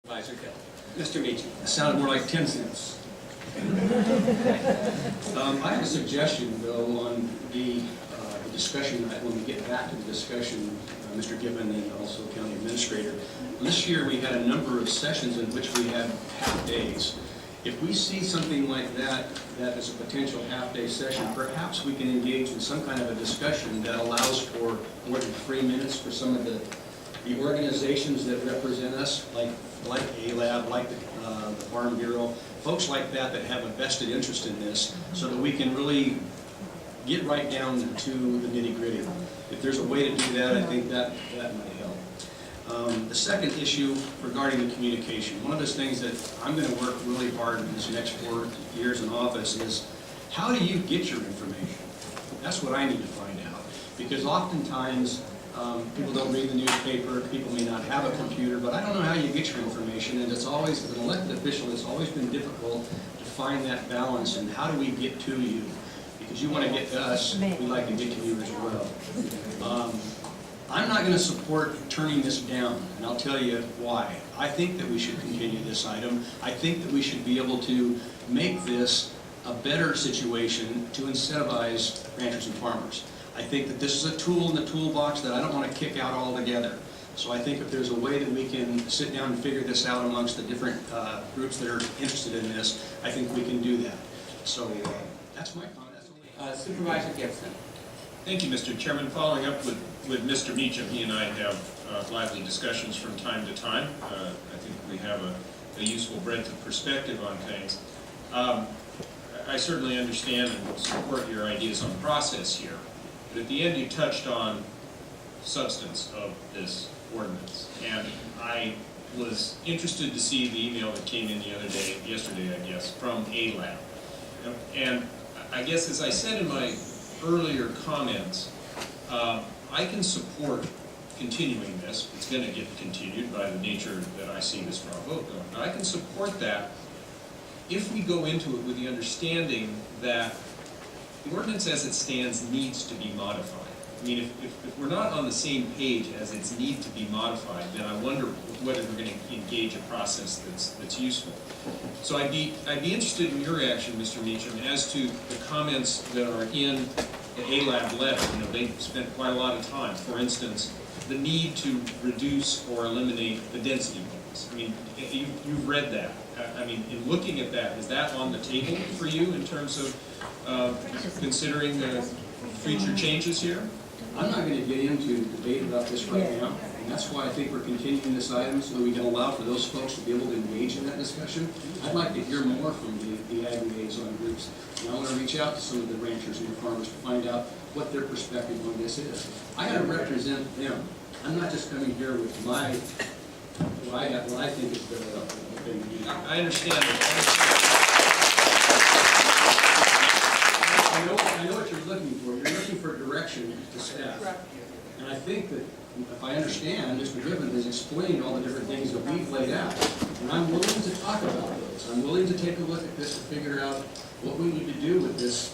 Supervisor Hill. Mr. Meacham. It sounded more like 10 cents. I have a suggestion, though, on the discussion, when we get back to the discussion, Mr. Gibbon and also County Administrator. This year we had a number of sessions in which we had half days. If we see something like that, that is a potential half-day session, perhaps we can engage in some kind of a discussion that allows for more than 3 minutes for some of the organizations that represent us, like ALAB, like the Farm Bureau, folks like that that have a vested interest in this, so that we can really get right down to the nitty-gritty. If there's a way to do that, I think that might help. The second issue regarding the communication, one of those things that I'm going to work really hard in this next 4 years in office is, how do you get your information? That's what I need to find out. Because oftentimes, people don't read the newspaper, people may not have a computer, but I don't know how you get your information, and it's always, as an elected official, it's always been difficult to find that balance, and how do we get to you? Because you want to get to us, we like to get to you as well. I'm not going to support turning this down, and I'll tell you why. I think that we should continue this item. I think that we should be able to make this a better situation to incentivize ranchers and farmers. I think that this is a tool in the toolbox that I don't want to kick out altogether. So I think if there's a way that we can sit down and figure this out amongst the different groups that are interested in this, I think we can do that. So that's my comment. Supervisor Gibson. Thank you, Mr. Chairman. Following up with Mr. Meacham, he and I have lively discussions from time to time. I think we have a useful breadth of perspective on things. I certainly understand and support your ideas on process here, but at the end you touched on substance of this ordinance, and I was interested to see the email that came in yesterday, I guess, from ALAB. And I guess, as I said in my earlier comments, I can support continuing this. It's going to get continued by the nature that I see this straw vote going. But I can support that if we go into it with the understanding that the ordinance as it stands needs to be modified. I mean, if we're not on the same page as its need to be modified, then I wonder whether we're going to engage a process that's useful. So I'd be interested in your reaction, Mr. Meacham, as to the comments that are in the ALAB letter. You know, they spent quite a lot of time. For instance, the need to reduce or eliminate the density limits. I mean, you've read that. I mean, in looking at that, is that on the table for you in terms of considering the future changes here? I'm not going to get into debate about this right now, and that's why I think we're continuing this item so that we can allow for those folks to be able to engage in that discussion. I'd like to hear more from the ag liaison groups, and I want to reach out to some of the ranchers and the farmers to find out what their perspective on this is. I got to represent them. I'm not just coming here with what I think is the thing to do. I understand that. I know what you're looking for. You're looking for direction to staff. And I think that, if I understand, Mr. Gibbon has explained all the different things that we've laid out. And I'm willing to talk about those. I'm willing to take a look at this and figure out what we need to do with this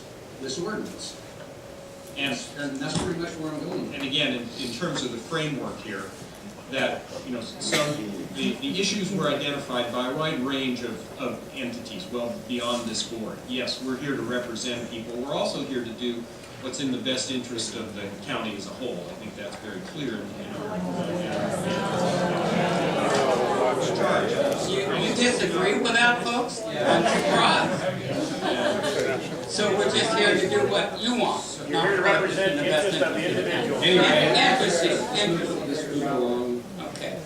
ordinance. And that's pretty much where I'm going. And again, in terms of the framework here, that, you know, the issues were identified by a wide range of entities, well beyond this board. Yes, we're here to represent people. We're also here to do what's in the best interest of the county as a whole. I think that's very clear in our You disagree with that, folks? I'm surprised. So we're just here to do what you want. You're here to represent the interest of the individual. Interesting. Okay.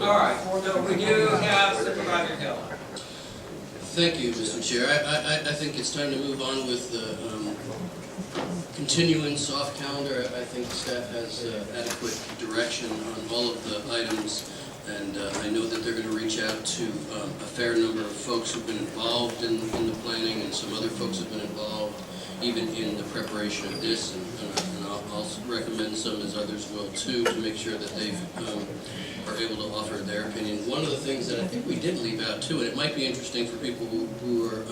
All right. So we do have Supervisor Hill. Thank you, Mr. Chair. I think it's time to move on with the continuing soft calendar. I think staff has adequate direction on all of the items, and I know that they're going to reach out to a fair number of folks who've been involved in the planning, and some other folks have been involved even in the preparation of this, and I'll recommend some, as others will too, to make sure that they are able to offer their opinion. One of the things that I think we did leave out too, and it might be interesting for people who are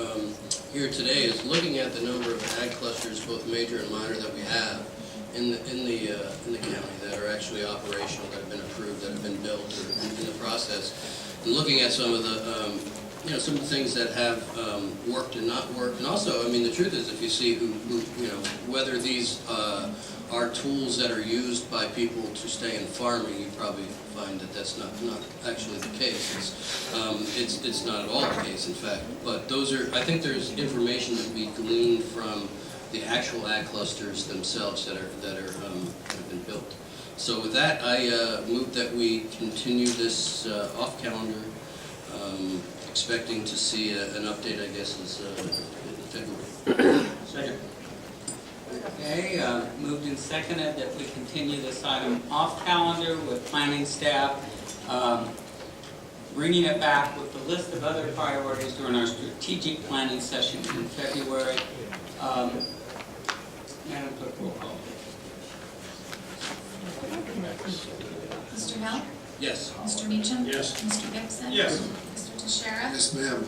here today, is looking at the number of ag clusters, both major and minor, that we have in the county that are actually actually operational, that have been approved, that have been built, or in the process. And looking at some of the, some of the things that have worked and not worked. And also, I mean, the truth is, if you see whether these are tools that are used by people to stay in farming, you probably find that that's not actually the case. It's not at all the case, in fact. But those are, I think there's information to be gleaned from the actual ag clusters themselves that have been built. So with that, I move that we continue this off calendar, expecting to see an update, I guess, is in February. Second. Okay, moved and seconded that we continue this item off calendar with planning staff, bringing it back with a list of other priorities during our strategic planning session in February. Madam Clerk, roll call. Mr. Hill? Yes. Mr. Meacham? Yes. Mr. Gibson? Yes. Mr. Teixeira? Yes, ma'am.